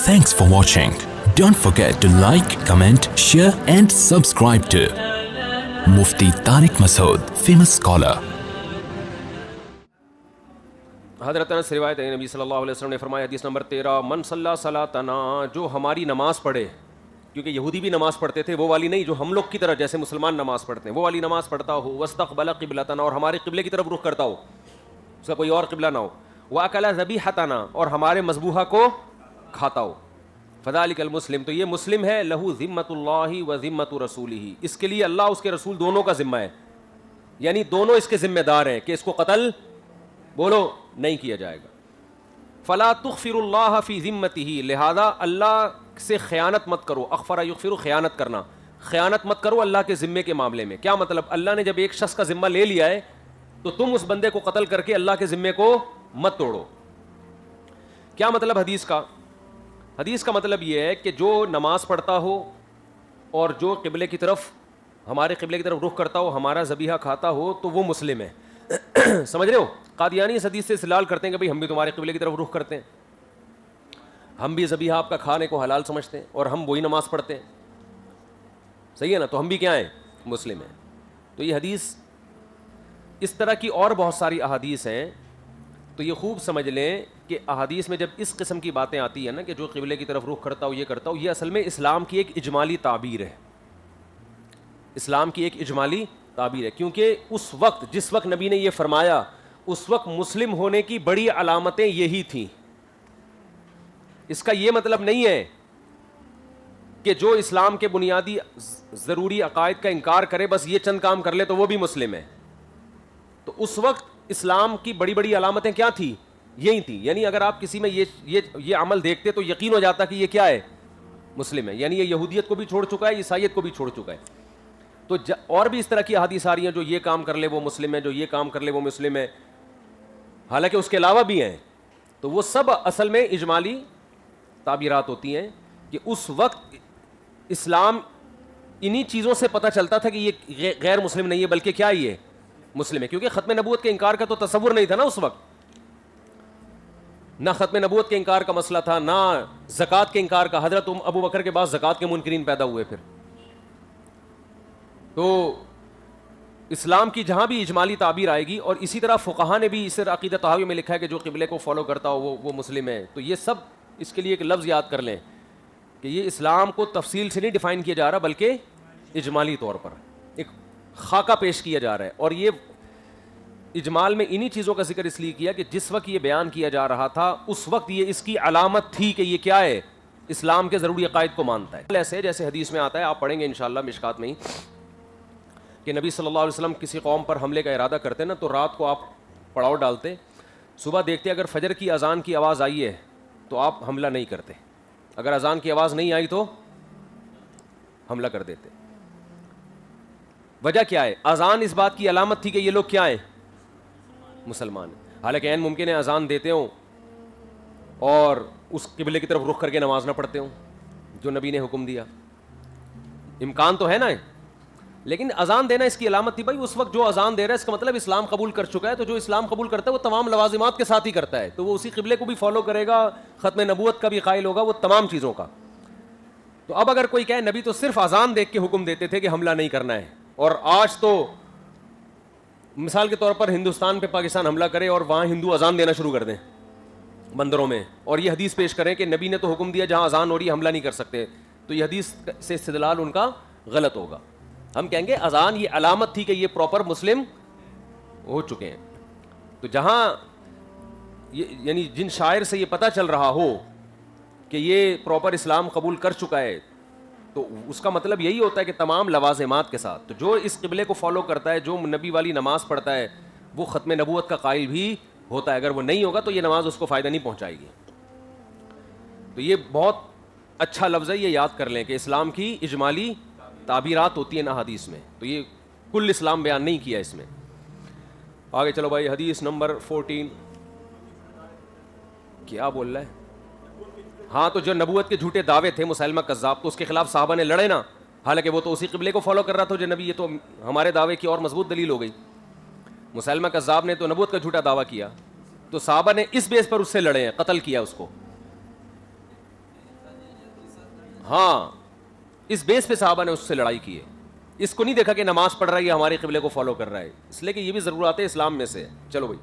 Thanks for watching. Don't forget to like, comment, share and subscribe to Mufti Tariq Masood, famous scholar. حضرت انس روایت ہے، نبی صلی اللہ علیہ وسلم نے فرمایا، حدیث نمبر 13، من صلی صلاتنا، جو ہماری نماز پڑھے، کیونکہ یہودی بھی نماز پڑھتے تھے، وہ والی نہیں جو ہم لوگ کی طرح جیسے مسلمان نماز پڑھتے ہیں، وہ والی نماز پڑھتا ہو، واستقبل قبلتنا، اور ہمارے قبلے کی طرف رخ کرتا ہو، اس کا کوئی اور قبلہ نہ ہو، واکل ذبیحتنا، اور ہمارے مذبوحہ کو کھاتا ہو، فذلک المسلم، تو یہ مسلم ہے، لہ ذمۃ اللہ و ذمۃ رسولہ، اس کے لیے اللہ اس کے رسول دونوں کا ذمہ ہے، یعنی دونوں اس کے ذمہ دار ہیں کہ اس کو قتل بولو نہیں کیا جائے گا. فلا تغفر اللہ فی ذمتہ، لہذا اللہ سے خیانت مت کرو، اغفر یغفر، خیانت کرنا، خیانت مت کرو اللہ کے ذمے کے معاملے میں. کیا مطلب؟ اللہ نے جب ایک شخص کا ذمہ لے لیا ہے تو تم اس بندے کو قتل کر کے اللہ کے ذمے کو مت توڑو. کیا مطلب حدیث کا؟ حدیث کا مطلب یہ ہے کہ جو نماز پڑھتا ہو اور جو قبلے کی طرف، ہمارے قبلے کی طرف رخ کرتا ہو، ہمارا ذبیحہ کھاتا ہو، تو وہ مسلم ہے. سمجھ رہے ہو؟ قادیانی اس حدیث سے استدلال کرتے ہیں کہ بھئی ہم بھی تمہارے قبلے کی طرف رخ کرتے ہیں، ہم بھی ذبیحہ آپ کا کھانے کو حلال سمجھتے ہیں اور ہم وہی نماز پڑھتے ہیں، صحیح ہے نا؟ تو ہم بھی کیا ہیں؟ مسلم ہیں. تو یہ حدیث، اس طرح کی اور بہت ساری احادیث ہیں، تو یہ خوب سمجھ لیں کہ احادیث میں جب اس قسم کی باتیں آتی ہیں نا کہ جو قبلے کی طرف رخ کرتا ہو، یہ کرتا ہو، یہ اصل میں اسلام کی ایک اجمالی تعبیر ہے، اسلام کی ایک اجمالی تعبیر ہے. کیونکہ اس وقت جس وقت نبی نے یہ فرمایا، اس وقت مسلم ہونے کی بڑی علامتیں یہی تھیں. اس کا یہ مطلب نہیں ہے کہ جو اسلام کے بنیادی ضروری عقائد کا انکار کرے، بس یہ چند کام کر لے تو وہ بھی مسلم ہے. تو اس وقت اسلام کی بڑی بڑی علامتیں کیا تھیں؟ یہی تھیں. یعنی اگر آپ کسی میں یہ عمل دیکھتے تو یقین ہو جاتا کہ یہ کیا ہے؟ مسلم ہے. یعنی یہ یہودیت کو بھی چھوڑ چکا ہے، عیسائیت کو بھی چھوڑ چکا ہے. تو اور بھی اس طرح کی احادیث آ رہی ہیں، جو یہ کام کر لے وہ مسلم ہے، جو یہ کام کر لے وہ مسلم ہے، حالانکہ اس کے علاوہ بھی ہیں. تو وہ سب اصل میں اجمالی تعبیرات ہوتی ہیں کہ اس وقت اسلام انہی چیزوں سے پتہ چلتا تھا کہ یہ غیر مسلم نہیں ہے بلکہ کیا یہ مسلم ہے. کیونکہ ختم نبوت کے انکار کا تو تصور نہیں تھا نا اس وقت، نہ ختم نبوت کے انکار کا مسئلہ تھا، نہ زکوٰۃ کے انکار کا. حضرت ابو بکر کے بعد زکوٰۃ کے منکرین پیدا ہوئے. پھر تو اسلام کی جہاں بھی اجمالی تعبیر آئے گی، اور اسی طرح فقہا نے بھی اس عقیدہ طحاوی میں لکھا ہے کہ جو قبلے کو فالو کرتا ہو وہ مسلم ہے. تو یہ سب اس کے لیے ایک لفظ یاد کر لیں کہ یہ اسلام کو تفصیل سے نہیں ڈیفائن کیا جا رہا بلکہ اجمالی طور پر ایک خاکہ پیش کیا جا رہا ہے. اور یہ اجمال میں انہی چیزوں کا ذکر اس لیے کیا کہ جس وقت یہ بیان کیا جا رہا تھا اس وقت یہ اس کی علامت تھی کہ یہ کیا ہے؟ اسلام کے ضروری عقائد کو مانتا ہے. ایسے جیسے حدیث میں آتا ہے، آپ پڑھیں گے انشاءاللہ مشکات میں ہی، کہ نبی صلی اللہ علیہ وسلم کسی قوم پر حملے کا ارادہ کرتے نا تو رات کو آپ پڑاؤ ڈالتے، صبح دیکھتے اگر فجر کی اذان کی آواز آئی ہے تو آپ حملہ نہیں کرتے، اگر اذان کی آواز نہیں آئی تو حملہ کر دیتے. وجہ کیا ہے؟ اذان اس بات کی علامت تھی کہ یہ لوگ کیا ہیں؟ مسلمان ہیں. حالانکہ عین ممکن ہے اذان دیتے ہوں اور اس قبلے کی طرف رخ کر کے نماز نہ پڑھتے ہوں جو نبی نے حکم دیا، امکان تو ہے نا. لیکن اذان دینا اس کی علامت تھی. بھائی اس وقت جو اذان دے رہا ہے اس کا مطلب اسلام قبول کر چکا ہے. تو جو اسلام قبول کرتا ہے وہ تمام لوازمات کے ساتھ ہی کرتا ہے، تو وہ اسی قبلے کو بھی فالو کرے گا، ختم نبوت کا بھی قائل ہوگا، وہ تمام چیزوں کا. تو اب اگر کوئی کہے نبی تو صرف اذان دیکھ کے حکم دیتے تھے کہ حملہ نہیں کرنا ہے، اور آج تو مثال کے طور پر ہندوستان پہ پاکستان حملہ کرے اور وہاں ہندو اذان دینا شروع کر دیں بندروں میں، اور یہ حدیث پیش کریں کہ نبی نے تو حکم دیا جہاں اذان ہو رہی ہے حملہ نہیں کر سکتے، تو یہ حدیث سے استدلال ان کا غلط ہوگا. ہم کہیں گے اذان یہ علامت تھی کہ یہ پراپر مسلم ہو چکے ہیں. تو جہاں یعنی جن شاعر سے یہ پتہ چل رہا ہو کہ یہ پراپر اسلام قبول کر چکا ہے تو اس کا مطلب یہی ہوتا ہے کہ تمام لوازمات کے ساتھ. تو جو اس قبلے کو فالو کرتا ہے، جو نبی والی نماز پڑھتا ہے، وہ ختم نبوت کا قائل بھی ہوتا ہے. اگر وہ نہیں ہوگا تو یہ نماز اس کو فائدہ نہیں پہنچائے گی. تو یہ بہت اچھا لفظ ہے، یہ یاد کر لیں کہ اسلام کی اجمالی تعبیرات ہوتی ہیں احادیث میں. تو یہ کل اسلام بیان نہیں کیا اس میں. آگے چلو بھائی، حدیث نمبر 14. کیا بول رہا ہے؟ ہاں، تو جو نبوت کے جھوٹے دعوے تھے مسیلمہ کذاب، تو اس کے خلاف صحابہ نے لڑے نا، حالانکہ وہ تو اسی قبلے کو فالو کر رہا تھا جو نبی. یہ تو ہمارے دعوے کی اور مضبوط دلیل ہو گئی. مسیلمہ کذاب نے تو نبوت کا جھوٹا دعویٰ کیا، تو صحابہ نے اس بیس پر اس سے لڑے ہیں، قتل کیا اس کو. ہاں اس بیس پہ صحابہ نے اس سے لڑائی کی ہے. اس کو نہیں دیکھا کہ نماز پڑھ رہا ہے یہ ہمارے قبلے کو فالو کر رہا ہے, اس لیے کہ یہ بھی ضرورت ہے اسلام میں سے. چلو بھائی.